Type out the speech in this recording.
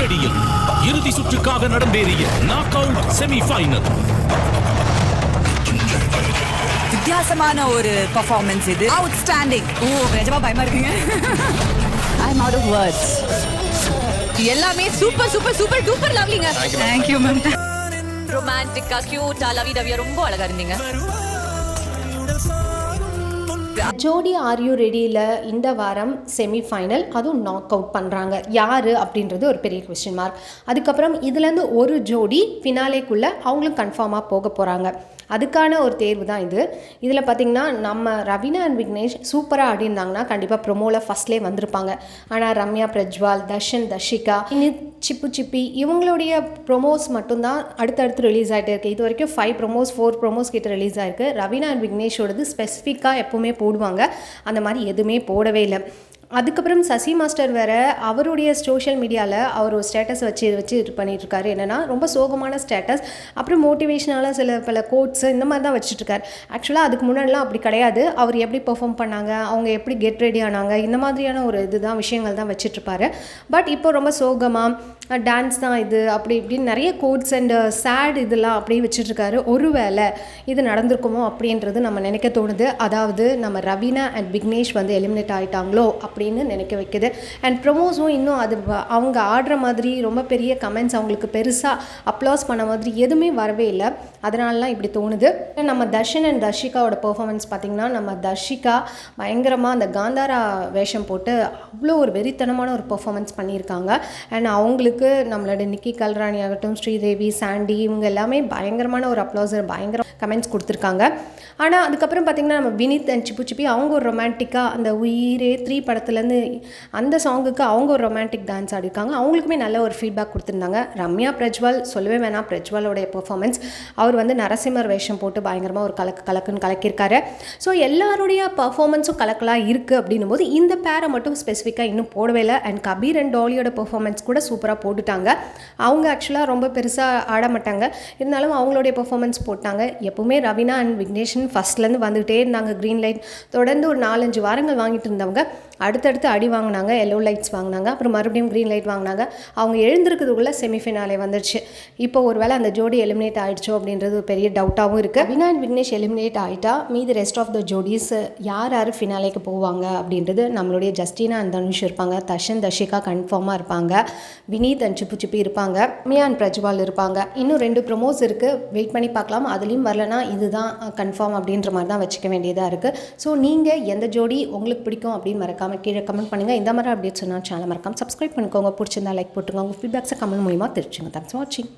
ரெடியில் இறுதி சுற்றுக்காக நடந்தேறிய நாக் அவுட் செமி ஃபைனல். வித்தியாசமான ஒரு பெர்ஃபார்மன்ஸ் இது. அவுட்ஸ்டாண்டிங். நிஜமா பயமா இருக்குங்க. I am out of words. எல்லாமே சூப்பர் சூப்பர் சூப்பர் டூப்பர் லவ்லிங்க. Thank you ma'am. ரொமான்டிக்கா கியூட்டா லவி டவியா ரொம்ப அழகா இருந்தீங்க. ஜோடி ஆர் யூ ரெடியில் இந்த வாரம் செமிஃபைனல், அதுவும் நாக் அவுட் பண்ணுறாங்க. யார் அப்படின்றது ஒரு பெரிய கொஸ்டின் மார்க். அதுக்கப்புறம் இதுலேருந்து ஒரு ஜோடி ஃபினாலேக்குள்ளே அவங்களும் கன்ஃபார்மாக போக போகிறாங்க. அதுக்கான ஒரு தேர்வு தான் இது. இதில் பார்த்திங்கன்னா நம்ம ரவீனா அண்ட் விக்னேஷ் சூப்பராக ஆடிருந்தாங்கன்னா கண்டிப்பாக ப்ரொமோவில் ஃபஸ்ட்லேயே வந்திருப்பாங்க. ஆனால் ரம்யா பிரஜ்வால், தர்ஷன், தர்ஷிகா, இன்னும் சிப்பு சிப்பி இவங்களுடைய ப்ரொமோஸ் மட்டும்தான் அடுத்தடுத்து ரிலீஸ் ஆகிட்டே இருக்குது. இது வரைக்கும் 5 ப்ரொமோஸ் 4 ப்ரொமோஸ் கிட்ட ரிலீஸ் ஆகிருக்கு. ரவீனா அண்ட் விக்னேஷோடது ஸ்பெசிஃபிக்காக எப்போவுமே போடுவாங்க, அந்த மாதிரி எதுவுமே போடவே இல்லை. அதுக்கப்புறம் சசி மாஸ்டர் வேறு அவருடைய சோஷியல் மீடியாவில் அவர் ஒரு ஸ்டேட்டஸ் வச்சு இது பண்ணிகிட்ருக்காரு. என்னென்னா ரொம்ப சோகமான ஸ்டேட்டஸ், அப்புறம் மோட்டிவேஷனால பல கோட்ஸு இந்த மாதிரி தான் வச்சுட்ருக்காரு. ஆக்சுவலாக அதுக்கு முன்னாடிலாம் அப்படி கிடையாது. அவர் எப்படி பெர்ஃபார்ம் பண்ணாங்க, அவங்க எப்படி கெட் ரெடி ஆனாங்க, இந்த மாதிரியான ஒரு இதுதான் விஷயங்கள் தான் வச்சுட்ருப்பாரு. பட் இப்போ ரொம்ப சோகமாக டான்ஸ் தான் இது அப்படி இப்படின்னு நிறைய கோட்ஸ் அண்ட் சேட் இதெல்லாம் அப்படியே வச்சுட்ருக்காரு. ஒருவேளை இது நடந்திருக்குமோ அப்படின்றது நம்ம நினைக்க தோணுது. அதாவது நம்ம ரவீனா அண்ட் விக்னேஷ் வந்து எலிமினேட் ஆகிட்டாங்களோ அப்படின்னு நினைக்க வைக்குது. அண்ட் ப்ரொமோஸும் இன்னும் அது அவங்க ஆடுற மாதிரி ரொம்ப பெரிய கமெண்ட்ஸ் அவங்களுக்கு பெருசாக அப்ளாஸ் பண்ண மாதிரி எதுவுமே வரவே இல்லை. அதனாலலாம் இப்படி தோணுது. நம்ம தர்ஷன் அண்ட் தர்ஷிகாவோட பெர்ஃபார்மன்ஸ் பார்த்திங்கன்னா, நம்ம தர்ஷிகா பயங்கரமாக அந்த காந்தாரா வேஷம் போட்டு அவ்வளோ ஒரு வெறித்தனமான ஒரு பெர்ஃபார்மன்ஸ் பண்ணியிருக்காங்க. அண்ட் அவங்களுக்கு நம்மளோட நிக்கி கல்ராணி ஆகட்டும், ஸ்ரீதேவி, சாண்டி இவங்க எல்லாமே பயங்கரமான ஒரு அப்ளாஸர் பயங்கர கமெண்ட்ஸ் கொடுத்துருக்காங்க. ஆனால் அதுக்கப்புறம் பார்த்திங்கன்னா நம்ம வினித் அண்ட் சிப்பு சிப்பி அவங்க ஒரு ரொமான்டிக்காக அந்த உயிரே 3 படத்துலேருந்து அந்த சாங்குக்கு அவங்க ஒரு ரொமான்டிக் டான்ஸ் ஆடிருக்காங்க. அவங்களுக்குமே நல்ல ஒரு ஃபீட்பேக் கொடுத்துருந்தாங்க. ரம்யா பிரஜ்வால் சொல்லவே வேணாம். பிரஜ்வாலோடைய பெர்ஃபார்மன்ஸ் அவர் வந்து நரசிம்மர் வேஷம் போட்டு பயங்கரமாக ஒரு கலக்குன்னு கலக்கியிருக்காரு. ஸோ எல்லாருடைய பர்ஃபார்மன்ஸும் கலக்கலாக இருக்குது அப்படின்னும் போது இந்த பேரை மட்டும் ஸ்பெசிஃபிக்காக இன்னும் போடவே இல்லை. அண்ட் கபீர் அண்ட் டாலியோட பெர்ஃபார்மன்ஸ் கூட சூப்பராக போட்டுட்டாங்க. அவங்க ஆக்சுவலாக ரொம்ப பெருசாக ஆட மாட்டாங்க, இருந்தாலும் அவங்களுடைய பெர்ஃபார்மன்ஸ் போட்டாங்க. எப்போவுமே ரவீனா அண்ட் விக்னேஷன் ஃபஸ்ட்லேருந்து வந்துகிட்டே இருந்தாங்க. க்ரீன் லைட் தொடர்ந்து ஒரு 4-5 வாரங்கள் வாங்கிட்டு இருந்தவங்க அடுத்தடுத்து அடி வாங்கினாங்க, எல்லோ லைட்ஸ் வாங்கினாங்க, அப்புறம் மறுபடியும் க்ரீன் லைட் வாங்கினாங்க. அவங்க எழுந்திருக்கிறதுக்குள்ளே செமிஃபைனாலே வந்துடுச்சு. இப்போ ஒரு வேளை அந்த ஜோடி எலிமினேட் ஆகிடுச்சோ அப்படின்றது ஒரு பெரிய டவுட்டாகவும் இருக்குது. ரவீனா அண்ட் விக்னேஷ் எலிமினேட் ஆகிட்டா மீதி ரெஸ்ட் ஆஃப் த ஜோடிஸ் யார் ஃபினாலேக்கு போவாங்க அப்படின்றது நம்மளுடைய ஜஸ்டினா அண்ட் தனுஷ் இருப்பாங்க, தர்ஷன் தர்ஷிகா கன்ஃபார்மாக இருப்பாங்க, வினீத் அண்ட் சிப்பு சிப்பி இருப்பாங்க, ரம்யா அண்ட் பிரஜ்வால் இருப்பாங்க. இன்னும் 2 ப்ரொமோஸ் இருக்குது, வெயிட் பண்ணி பார்க்கலாம். அதுலேயும் வரலனா இதுதான் கன்ஃபார்ம் அப்படின்ற மாதிரி தான் வச்சுக்க வேண்டியதாக இருக்குது. ஸோ நீங்கள் எந்த ஜோடி உங்களுக்கு பிடிக்கும் அப்படின்னு மறக்காம கீழே கமெண்ட் பண்ணுங்கள். இந்த மாதிரி அப்டேட்ஸ் சொன்னால் சேனல் மறக்காம சப்ஸ்கிரைப் பண்ணிக்கோங்க. பிடிச்சிருந்தா லைக் போட்டுங்க. உங்கள் ஃபீட்பேக்ஸை கமெண்ட் மூலிமா தெரிவிச்சுங்க. தேங்க்ஸ் ஃபார் வாட்சிங்.